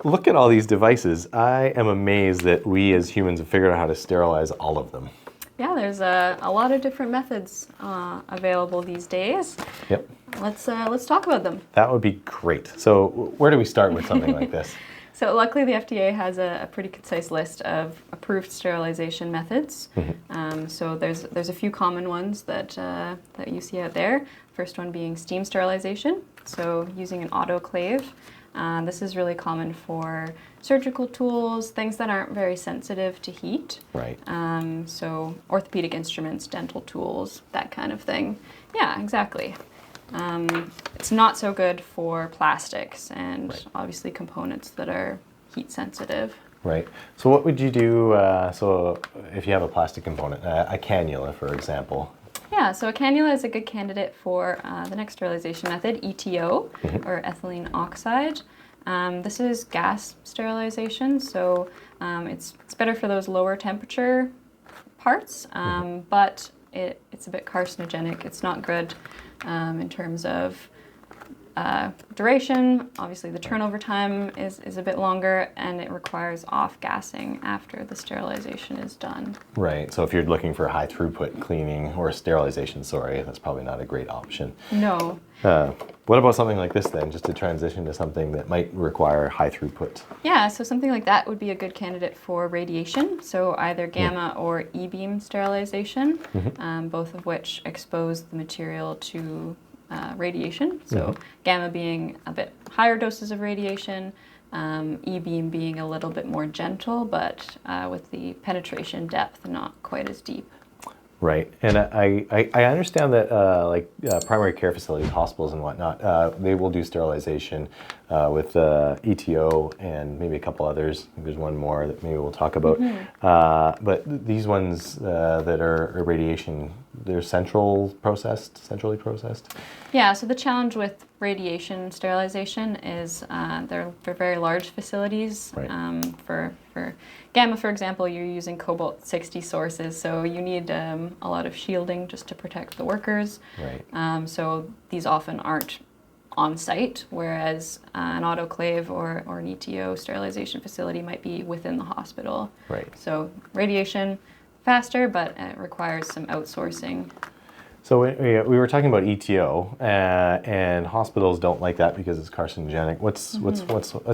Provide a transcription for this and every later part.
look at all these devices. I am amazed that we as humans have figured out how to sterilize all of them. Yeah, there's a lot of different methods available these days. Yep. Let's talk about them. That would be great. So where do we start with something like this? So luckily the FDA has a pretty concise list of approved sterilization methods. So there's a few common ones that you see out there. First one being steam sterilization, so using an autoclave. This is really common for surgical tools, things that aren't very sensitive to heat. Right. So orthopedic instruments, dental tools, that kind of thing. Yeah, exactly. It's not so good for plastics and obviously components that are heat sensitive. Right. So what would you do, so if you have a plastic component, a cannula, for example? Yeah, so a cannula is a good candidate for the next sterilization method, ETO, or ethylene oxide. This is gas sterilization, so it's better for those lower temperature parts, but it's a bit carcinogenic. It's not good in terms of duration. Obviously the turnover time is a bit longer, and it requires off-gassing after the sterilization is done. Right, so if you're looking for high throughput cleaning or sterilization, that's probably not a great option. No. What about something like this then, just to transition to something that might require high throughput? Yeah, so something like that would be a good candidate for radiation, so either gamma or E-beam sterilization, both of which expose the material to radiation. So gamma being a bit higher doses of radiation, E-beam being a little bit more gentle, but with the penetration depth not quite as deep. Right, and I understand that primary care facilities, hospitals and whatnot, they will do sterilization with ETO and maybe a couple others. I think there's one more that maybe we'll talk about. But these ones that are radiation, they're centrally processed? Yeah, so the challenge with radiation sterilization is they're very large facilities. For gamma, for example, you're using cobalt-60 sources, so you need a lot of shielding just to protect the workers. Right. So these often aren't on site, whereas an autoclave or an ETO sterilization facility might be within the hospital. Right. So radiation, faster, but it requires some outsourcing. So we were talking about ETO, and hospitals don't like that because it's carcinogenic. What's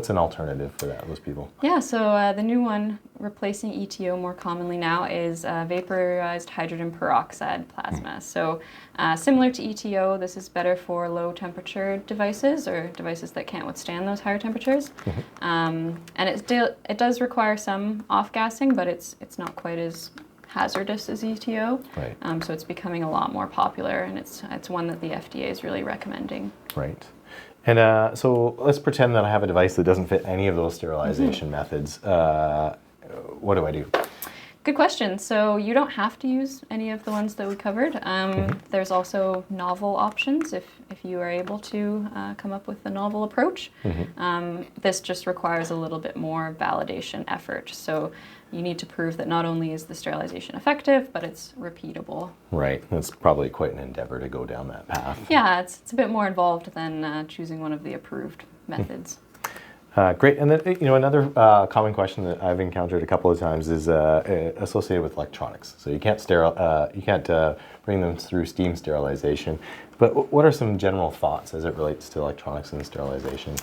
an alternative for those people? Yeah, so the new one replacing ETO more commonly now is vaporized hydrogen peroxide plasma. So similar to ETO, this is better for low temperature devices or devices that can't withstand those higher temperatures. And it does require some off-gassing, but it's not quite as hazardous as ETO. Right. So it's becoming a lot more popular, and it's one that the FDA is really recommending. Right. And so let's pretend that I have a device that doesn't fit any of those sterilization methods. What do I do? Good question. So you don't have to use any of the ones that we covered. There's also novel options if you are able to come up with a novel approach. This just requires a little bit more validation effort. So you need to prove that not only is the sterilization effective, but it's repeatable. Right. That's probably quite an endeavor to go down that path. Yeah, it's a bit more involved than choosing one of the approved methods. Great. And then, another common question that I've encountered a couple of times is associated with electronics. So you can't bring them through steam sterilization. But what are some general thoughts as it relates to electronics and sterilization?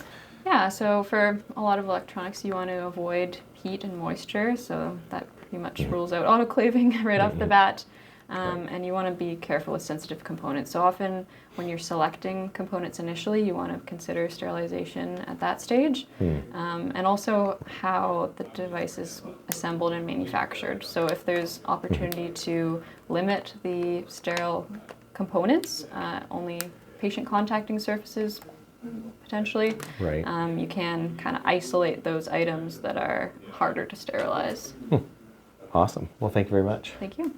Yeah, so for a lot of electronics, you want to avoid heat and moisture, so that pretty much rules out autoclaving right off the bat. And you want to be careful with sensitive components. So often when you're selecting components initially, you want to consider sterilization at that stage. And also how the device is assembled and manufactured. So if there's opportunity to limit the sterile components, only patient contacting surfaces potentially, you can kind of isolate those items that are harder to sterilize. Awesome. Well, thank you very much. Thank you.